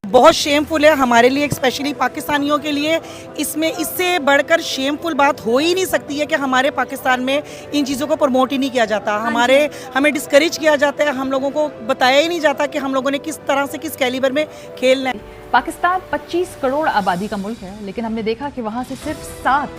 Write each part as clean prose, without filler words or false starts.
बहुत शेमफुल है हमारे लिए, स्पेशली पाकिस्तानियों के लिए। इसमें इससे बढ़कर शेमफुल बात हो ही नहीं सकती है कि हमारे पाकिस्तान में इन चीज़ों को प्रमोट ही नहीं किया जाता। हमें डिस्करेज किया जाता है, हम लोगों को बताया ही नहीं जाता कि हम लोगों ने किस तरह से किस कैलिबर में खेलना है। पाकिस्तान 25 करोड़ आबादी का मुल्क है, लेकिन हमने देखा कि वहाँ से सिर्फ 7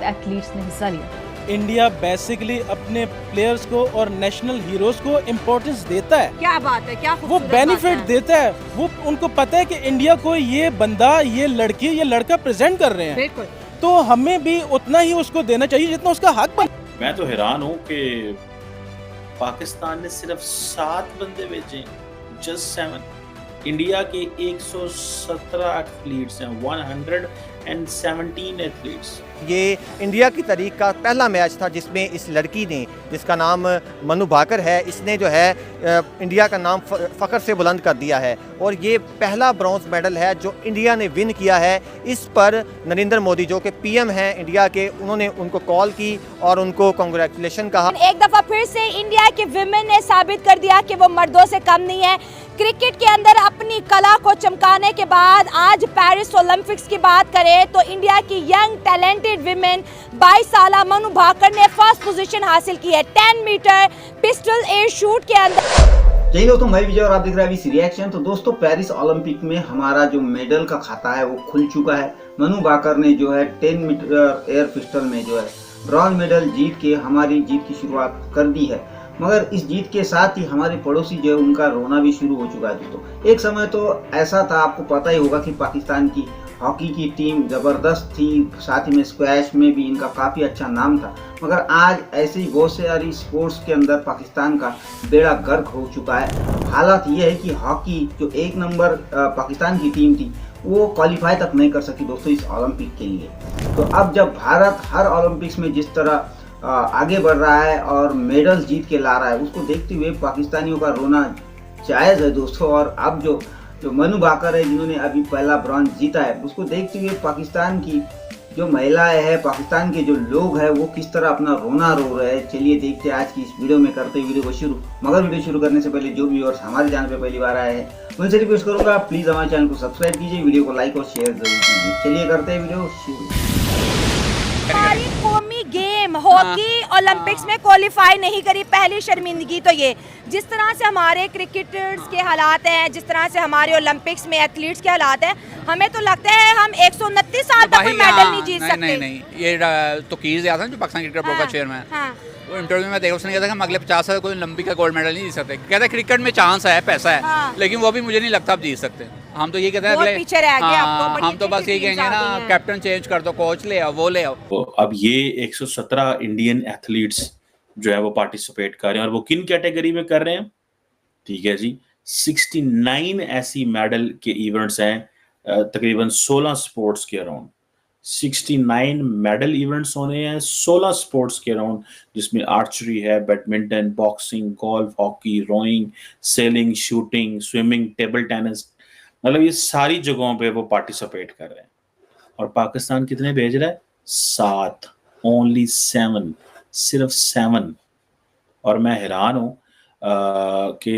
एथलीट्स ने हिस्सा लिया। इंडिया बेसिकली अपने प्लेयर्स को और नेशनल हीरोज को इम्पोर्टेंस देता है। क्या बात है, क्या वो बेनिफिट देता है। वो उनको पता है कि इंडिया को ये बंदा, ये लड़की, ये लड़का प्रेजेंट कर रहे हैं, बिल्कुल। तो हमें भी उतना ही उसको देना चाहिए जितना उसका हक बन। मैं तो हैरान हूँ कि पाकिस्तान ने सिर्फ 7 बंदे भेजे, जस्ट 7। इंडिया के 117 एथलीट्स हैं, 117 एथलीट्स। ये इंडिया की तारीख का पहला मैच था जिसमें इस लड़की ने, जिसका नाम मनु भाकर है, इसने जो है इंडिया का नाम फ़ख्र से बुलंद कर दिया है। और ये पहला ब्रॉन्ज मेडल है जो इंडिया ने विन किया है। इस पर नरेंद्र मोदी जो कि पीएम हैं इंडिया के, उन्होंने उनको कॉल की और उनको कांग्रेचुलेशन कहा। एक दफा फिर से इंडिया के विमेन ने साबित कर दिया कि वो मर्दों से कम नहीं है। क्रिकेट के अंदर अपनी कला को चमकाने के बाद आज पेरिस ओलंपिक्स की बात करें तो इंडिया की यंग टैलेंटेड विमेन 22 साल मनु भाकर ने फर्स्ट पोजीशन हासिल की है 10 मीटर पिस्टल एयर शूट के अंदर। जय दोस्तों, मैं विजय और आप देख रहे हैं अभी रिएक्शन। तो दोस्तों, पेरिस ओलंपिक में हमारा जो मेडल का खाता है वो खुल चुका है। मनु भाकर ने जो है 10 मीटर एयर पिस्टल में जो है ब्रॉन्ज मेडल जीत के हमारी जीत की शुरुआत कर दी है। मगर इस जीत के साथ ही हमारे पड़ोसी जो है उनका रोना भी शुरू हो चुका है। दोस्तों, एक समय तो ऐसा था, आपको पता ही होगा कि पाकिस्तान की हॉकी की टीम ज़बरदस्त थी, साथ ही में स्क्वैश में भी इनका काफ़ी अच्छा नाम था। मगर आज ऐसे ही बहुत सारी स्पोर्ट्स के अंदर पाकिस्तान का बेड़ा गर्क हो चुका है। हालात ये है कि हॉकी जो 1 नंबर पाकिस्तान की टीम थी वो क्वालिफाई तक नहीं कर सकी दोस्तों इस ओलंपिक के लिए। तो अब जब भारत हर ओलंपिक्स में जिस तरह आगे बढ़ रहा है और मेडल्स जीत के ला रहा है, उसको देखते हुए पाकिस्तानियों का रोना जायज़ है दोस्तों। और अब जो मनु भाकर है जिन्होंने अभी पहला ब्रॉन्ज जीता है, उसको देखते हुए पाकिस्तान की जो महिलाएं हैं, पाकिस्तान के जो लोग हैं, वो किस तरह अपना रोना रो रहे हैं। चलिए देखते हैं आज की इस वीडियो में, करते वीडियो को शुरू। मगर वीडियो शुरू करने से पहले जो व्यूअर्स हमारे चैनल पे पहली बार आए हैं उनसे रिक्वेस्ट करूंगा, प्लीज़ हमारे चैनल को सब्सक्राइब कीजिए, वीडियो को लाइक और शेयर जरूर कीजिए। चलिए करते हैं वीडियो शुरू। कौमी गेम हॉकी ओलंपिक्स में क्वालिफाई नहीं करी, पहली शर्मिंदगी तो ये। जिस तरह से हमारे क्रिकेटर्स के हालात हैं, जिस तरह से हमारे ओलंपिक्स में एथलीट्स के हालात हैं, हमें तो लगता है हम 129 साल तक कोई मेडल नहीं जीत सकते। नहीं, ये तो कीज याद है जो पाकिस्तान क्रिकेट बोर्ड का चेयरमैन है, वो इंटरव्यू में देखा, उसने कहा था कि हम अगले 50 साल कोई ओलंपिक का गोल्ड मेडल नहीं जीत सकते। कहता है क्रिकेट में चांस है, पैसा है, लेकिन वो भी मुझे नहीं लगता आप जीत सकते। हम तो ये कहते हैं अगले पीछे रह गए, हम तो बस ये कहेंगे ना, कैप्टन चेंज कर दो, कोच ले आओ, वो ले आओ। तो अब ये 117 इंडियन एथलीट्स जो है वो पार्टिसिपेट कर रहे हैं, और वो किन कैटेगरी में कर रहे हैं? ठीक है जी, 69 ऐसी मेडल के इवेंट्स हैं, तकरीबन 16 स्पोर्ट्स के अराउंड 69 मेडल इवेंट्स होने हैं 16 स्पोर्ट्स के अराउंड, जिसमें आर्चरी है, badminton, boxing, golf, hockey, rowing, sailing, shooting, swimming, table tennis, मतलब ये सारी जगहों पे वो पार्टिसिपेट कर रहे हैं। और पाकिस्तान कितने भेज रहा है? 7, ओनली 7, सिर्फ 7। और मैं हैरान हूँ कि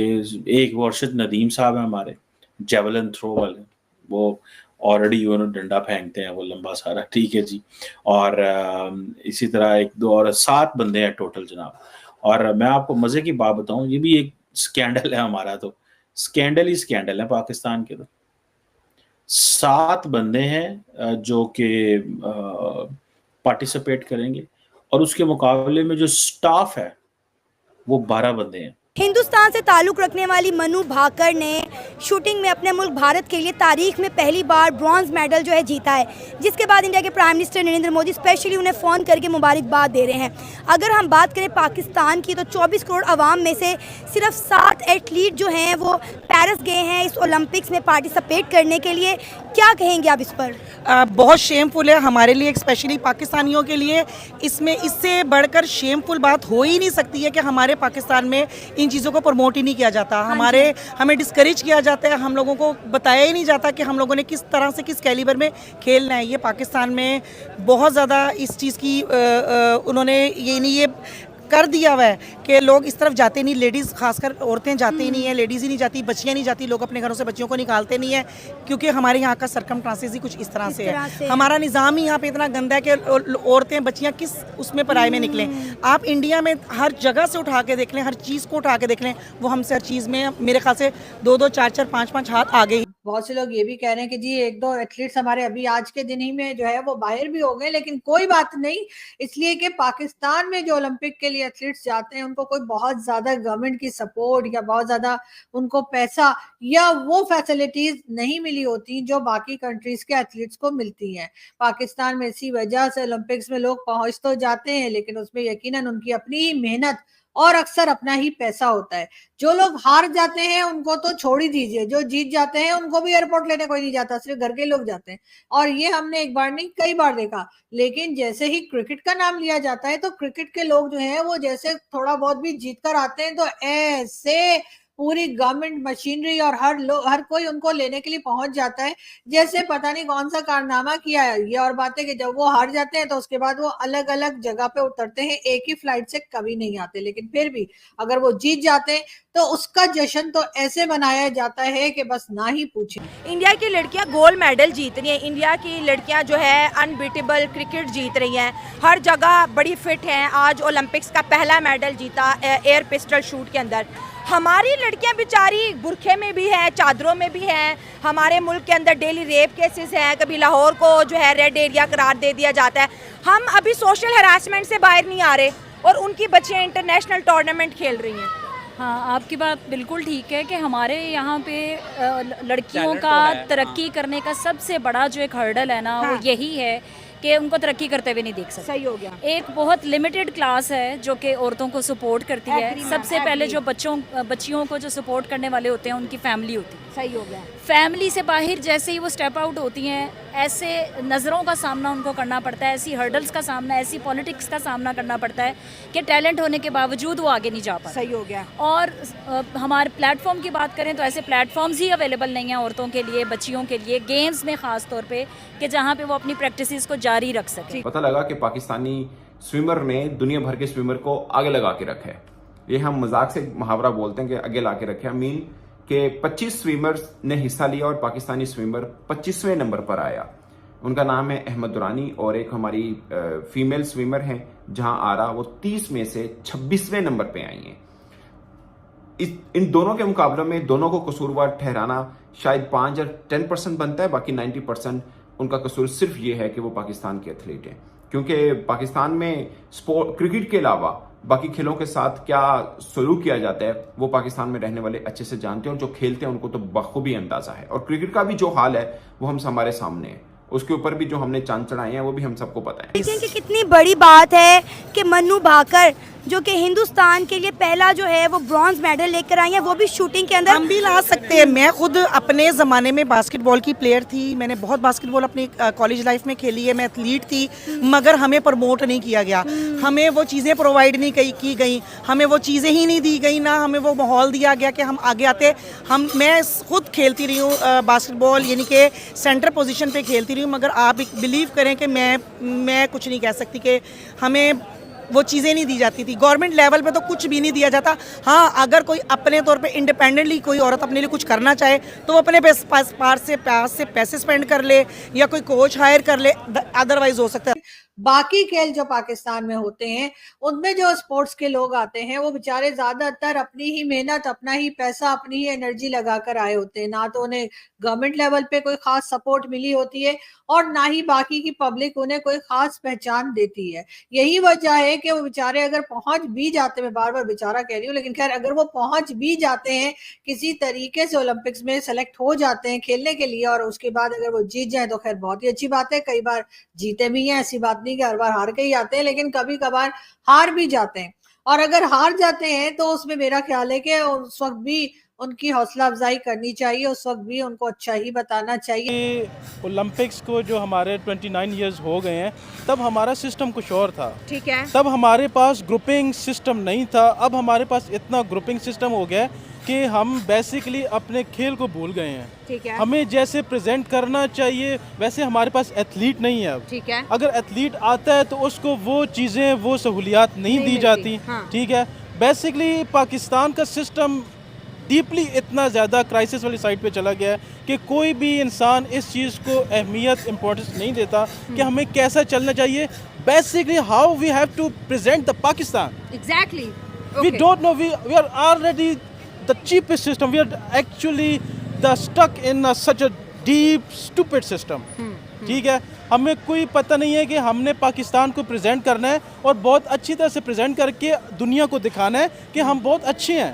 एक वर्षद नदीम साहब हैं हमारे, जेवलिन थ्रो वाले, वो ऑलरेडी उन्होंने डंडा फेंकते हैं, वो लंबा सारा, ठीक है जी। और इसी तरह 1, 2 और 7 बंदे हैं टोटल जनाब। और मैं आपको मज़े की बात बताऊं, ये भी एक स्कैंडल है हमारा, तो स्कैंडल ही स्कैंडल है पाकिस्तान के। तो 7 बंदे हैं जो कि पार्टिसिपेट करेंगे, और उसके मुकाबले में जो स्टाफ है वो 12 बंदे हैं। हिंदुस्तान से ताल्लुक़ रखने वाली मनु भाकर ने शूटिंग में अपने मुल्क भारत के लिए तारीख में पहली बार ब्रॉन्ज मेडल जो है जीता है, जिसके बाद इंडिया के prime minister Narendra Modi specially उन्हें फ़ोन करके मुबारकबाद दे रहे हैं। अगर हम बात करें पाकिस्तान की, तो 24 करोड़ आवाम में से सिर्फ 7 एथलीट जो हैं वो पेरिस गए हैं इस ओलंपिक्स में पार्टिसिपेट करने के लिए। क्या कहेंगे आप इस पर? बहुत शेमफुल है हमारे लिए, स्पेशली पाकिस्तानियों के लिए। इसमें इससे बढ़कर शेमफुल बात हो ही नहीं सकती है कि हमारे पाकिस्तान में इन चीज़ों को प्रमोट ही नहीं किया जाता। हमें डिस्करेज किया जाता है, हम लोगों को बताया ही नहीं जाता कि हम लोगों ने किस तरह से किस कैलिबर में खेलना है। ये पाकिस्तान में बहुत ज़्यादा इस चीज़ की उन्होंने ये कर दिया हुआ है कि लोग इस तरफ जाते नहीं, लेडीज़ खासकर औरतें जाती ही नहीं है, लेडीज़ ही नहीं जाती, बच्चियाँ नहीं जाती, लोग अपने घरों से बच्चियों को निकालते नहीं है, क्योंकि हमारे यहाँ का सरकमस्टांसेस ही कुछ इस तरह से है। हमारा निज़ाम ही यहाँ पे इतना गंदा है कि औरतें बच्चियाँ किस उसमें पराये में निकलें। आप इंडिया में हर जगह से उठा के देख लें, हर चीज़ को उठा के देख लें, वो हमसे हर चीज़ में मेरे ख्याल से 2-2, 4-4, 5-5 हाथ आगे ही। बहुत से लोग ये भी कह रहे हैं कि जी 1-2 एथलीट्स हमारे अभी आज के दिन ही में जो है वो बाहर भी हो गए, लेकिन कोई बात नहीं, इसलिए कि पाकिस्तान में जो ओलंपिक के लिए एथलीट्स जाते हैं उनको कोई बहुत ज्यादा गवर्नमेंट की सपोर्ट या बहुत ज्यादा उनको पैसा या वो फैसिलिटीज नहीं मिली होती जो बाकी कंट्रीज के एथलीट्स को मिलती हैं। पाकिस्तान में इसी वजह से ओलंपिक्स में लोग पहुंच तो जाते हैं, लेकिन उसमें यकीनन उनकी अपनी ही मेहनत और अक्सर अपना ही पैसा होता है। जो लोग हार जाते हैं उनको तो छोड़ ही दीजिए, जो जीत जाते हैं उनको भी एयरपोर्ट लेने कोई नहीं जाता, सिर्फ घर के लोग जाते हैं। और ये हमने एक बार नहीं कई बार देखा। लेकिन जैसे ही क्रिकेट का नाम लिया जाता है तो क्रिकेट के लोग जो है वो जैसे थोड़ा बहुत भी जीत कर आते हैं तो ऐसे पूरी गवर्नमेंट मशीनरी और हर कोई उनको लेने के लिए पहुंच जाता है, जैसे पता नहीं कौन सा कारनामा किया है। ये और बात है कि जब वो हार जाते हैं तो उसके बाद वो अलग अलग जगह पे उतरते हैं, एक ही फ्लाइट से कभी नहीं आते। लेकिन फिर भी अगर वो जीत जाते हैं तो उसका जश्न तो ऐसे मनाया जाता है कि बस ना ही पूछें। इंडिया की लड़कियां गोल्ड मेडल जीत रही हैं, इंडिया की लड़कियां जो है अनबीटेबल क्रिकेट जीत रही हैं, हर जगह बड़ी फिट हैं। आज ओलंपिक्स का पहला मेडल जीता एयर पिस्टल शूट के अंदर। हमारी लड़कियां बेचारी बुरखे में भी हैं, चादरों में भी हैं। हमारे मुल्क के अंदर डेली रेप केसेस हैं, कभी लाहौर को जो है रेड एरिया करार दे दिया जाता है। हम अभी सोशल हरासमेंट से बाहर नहीं आ रहे और उनकी बच्चियां इंटरनेशनल टूर्नामेंट खेल रही हैं। हाँ, आपकी बात बिल्कुल ठीक है कि हमारे यहाँ पे लड़कियों का तरक्की करने का सबसे बड़ा जो एक हर्डल है ना, वो यही है कि उनको तरक्की करते हुए नहीं देख सकते। सही हो गया। एक बहुत लिमिटेड क्लास है जो कि औरतों को सपोर्ट करती है। सबसे पहले जो बच्चियों को जो सपोर्ट करने वाले होते हैं उनकी फैमिली होती है। सही हो गया। फैमिली से बाहर जैसे ही वो स्टेप आउट होती हैं, ऐसे नज़रों का सामना उनको करना पड़ता है, ऐसी हर्डल्स का सामना, ऐसी पॉलिटिक्स का सामना करना पड़ता है कि टैलेंट होने के बावजूद वो आगे नहीं जा पाते। सही हो गया। और हमारे प्लेटफॉर्म की बात करें तो ऐसे प्लेटफॉर्म्स ही अवेलेबल नहीं हैं औरतों के लिए, बच्चियों के लिए, गेम्स में ख़ास तौर पे, कि जहाँ पे वो अपनी प्रैक्टिसेस को जारी रख सके। पता लगा कि पाकिस्तानी स्विमर ने दुनिया भर के स्विमर को आगे लगा के रखा है। ये हम मजाक से मुहावरा बोलते हैं कि आगे ला के रखे, मीन के 25 स्विमर्स ने हिस्सा लिया और पाकिस्तानी स्विमर 25वें नंबर पर आया। उनका नाम है अहमद दुरानी और एक हमारी फीमेल स्विमर हैं जहां आरा, वो 30 में से 26वें नंबर पे आई हैं। इन दोनों के मुकाबले में दोनों को कसूरवार ठहराना शायद 5 या 10% बनता है, बाकी 90% उनका कसूर सिर्फ ये है कि वो पाकिस्तान के एथलीट हैं। क्योंकि पाकिस्तान में स्पोर्ट क्रिकेट के अलावा बाकी खेलों के साथ क्या सलूक किया जाता है वो पाकिस्तान में रहने वाले अच्छे से जानते हैं, और जो खेलते हैं उनको तो बखूबी अंदाजा है। और क्रिकेट का भी जो हाल है वो हम हमारे सामने है, उसके ऊपर भी जो हमने चांद चढ़ाए हैं वो भी हम सबको पता है। देखिए कि कितनी बड़ी बात है कि मनु भाकर जो कि हिंदुस्तान के लिए पहला जो है वो ब्रॉन्ज मेडल लेकर आई है, वो भी शूटिंग के अंदर। हम भी ला सकते हैं। मैं खुद अपने ज़माने में बास्केटबॉल की प्लेयर थी, मैंने बहुत बास्केटबॉल अपनी कॉलेज लाइफ में खेली है, मैं एथलीट थी, मगर हमें प्रमोट नहीं किया गया, हमें वो चीज़ें प्रोवाइड नहीं की गई, हमें वो चीज़ें ही नहीं दी गई, ना हमें वो माहौल दिया गया कि हम आगे आते। मैं खुद खेलती रही हूँ बास्केटबॉल, यानी कि सेंटर पोजीशन पे खेलती रही हूँ, मगर आप बिलीव करें कि मैं कुछ नहीं कह सकती कि हमें वो चीज़ें नहीं दी जाती थी। गवर्नमेंट लेवल पे तो कुछ भी नहीं दिया जाता। हाँ, अगर कोई अपने तौर पे इंडिपेंडेंटली कोई औरत अपने लिए कुछ करना चाहे तो वो अपने पास से पैसे स्पेंड कर ले या कोई कोच हायर कर ले, अदरवाइज हो सकता है। बाकी खेल जो पाकिस्तान में होते हैं उनमें जो स्पोर्ट्स के लोग आते हैं वो बेचारे ज्यादातर अपनी ही मेहनत, अपना ही पैसा, अपनी ही एनर्जी लगाकर आए होते हैं। ना तो उन्हें गवर्नमेंट लेवल पे कोई खास सपोर्ट मिली होती है और ना ही बाकी की पब्लिक उन्हें कोई खास पहचान देती है। यही वजह है कि वो बेचारे अगर पहुंच भी जाते, मैं बार बार बेचारा कह रही हूँ, लेकिन खैर अगर वो पहुंच भी जाते हैं, किसी तरीके से ओलंपिक्स में सेलेक्ट हो जाते हैं खेलने के लिए, और उसके बाद अगर वो जीत जाए तो खैर बहुत ही अच्छी बात है। कई बार जीते भी हैं, ऐसी बात नहीं कि हर बार हार के ही आते हैं, लेकिन कभी कभार हार भी जाते हैं। और अगर हार जाते हैं तो उसमें मेरा ख्याल है कि उस वक्त भी उनकी हौसला अफजाई करनी चाहिए, उस वक्त भी उनको अच्छा ही बताना चाहिए। ओलंपिक्स को जो हमारे 29 इयर्स हो गए हैं, तब हमारा सिस्टम कुछ और था। ठीक है। तब हमारे पास ग्रुपिंग सिस्टम नहीं था, अब हमारे पास इतना ग्रुपिंग सिस्टम हो गया है कि हम बेसिकली अपने खेल को भूल गए हैं। ठीक है। हमें जैसे प्रेजेंट करना चाहिए वैसे हमारे पास एथलीट नहीं है अब। ठीक है। अगर एथलीट आता है तो उसको वो चीज़ें, वो सहूलियात नहीं दी जाती। हाँ। ठीक है। बेसिकली पाकिस्तान का सिस्टम डीपली इतना ज़्यादा क्राइसिस वाली साइड पे चला गया है कि कोई भी इंसान इस चीज़ को अहमियत, इम्पोर्टेंस नहीं देता कि हमें कैसा चलना चाहिए। Basically how we have to present the Pakistan. Exactly. We don't know, we are already the cheapest system. We are actually stuck in such a deep stupid system. ठीक है। हमें कोई पता नहीं है कि हमने पाकिस्तान को प्रेजेंट करना है और बहुत अच्छी तरह से प्रेजेंट करके दुनिया को दिखाना है कि हम बहुत अच्छे हैं।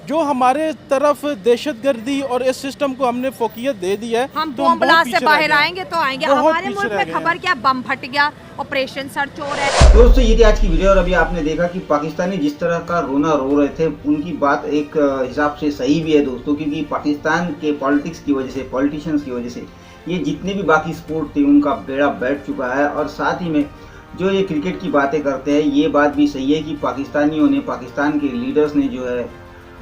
जो हमारे तरफ दहशतगर्दी और इस सिस्टम को हमने फोकियत दे दी है, हम तो बम ब्लास्ट से पीछे रह बाहर गए हैं। आएंगे तो आएंगे। बहुत हमारे पीछे मुल्क रह में गए खबर हैं। क्या, बम फट गया, ऑपरेशन सर्च हो रहा है। दोस्तों ये थी आज की वीडियो और अभी आपने देखा कि पाकिस्तानी जिस तरह का रोना रो रहे थे, उनकी बात एक हिसाब से सही भी है दोस्तों, क्योंकि पाकिस्तान के पॉलिटिक्स की वजह से, पॉलिटिशियंस की वजह से ये जितने भी बाकी स्पोर्ट थे उनका बेड़ा बैठ चुका है। और साथ ही में जो ये क्रिकेट की बातें करते हैं, ये बात भी सही है कि पाकिस्तानियों ने, पाकिस्तान के लीडर्स ने जो है,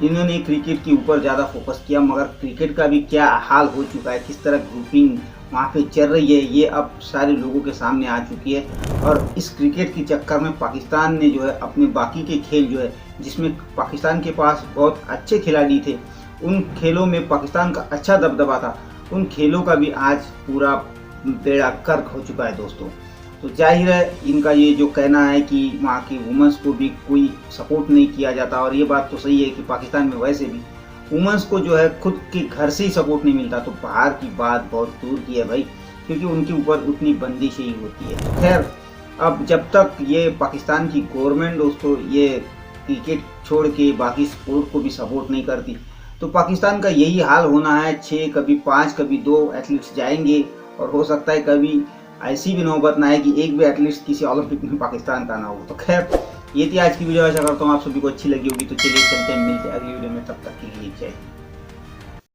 इन्होंने क्रिकेट के ऊपर ज़्यादा फोकस किया, मगर क्रिकेट का भी क्या हाल हो चुका है, किस तरह ग्रुपिंग वहाँ पे चल रही है, ये अब सारे लोगों के सामने आ चुकी है। और इस क्रिकेट के चक्कर में पाकिस्तान ने जो है अपने बाकी के खेल जो है, जिसमें पाकिस्तान के पास बहुत अच्छे खिलाड़ी थे, उन खेलों में पाकिस्तान का अच्छा दबदबा था, उन खेलों का भी आज पूरा बेड़ा गर्क हो चुका है दोस्तों। तो जाहिर है इनका ये जो कहना है कि वहाँ की वुमेंस को भी कोई सपोर्ट नहीं किया जाता, और ये बात तो सही है कि पाकिस्तान में वैसे भी वुमेंस को जो है खुद के घर से ही सपोर्ट नहीं मिलता, तो बाहर की बात बहुत दूर की है भाई, क्योंकि उनके ऊपर उतनी बंदिशें ही होती है। खैर, अब जब तक ये पाकिस्तान की गवर्नमेंट दोस्तों ये क्रिकेट छोड़ के बाकी स्पोर्ट को भी सपोर्ट नहीं करती, तो पाकिस्तान का यही हाल होना है। 6, कभी 5, कभी 2 एथलीट्स जाएंगे, और हो सकता है कभी ऐसी भी नौबत ना है कि एक भी एथलीट किसी ओलंपिक में पाकिस्तान का ना हो। तो खैर, ये थी आज की वीडियो। आशा करता हूँ आप सभी को अच्छी लगी होगी। तो चलिए चलते हैं, मिलते हैं अगली वीडियो में, तब तक के लिए जय हिंद।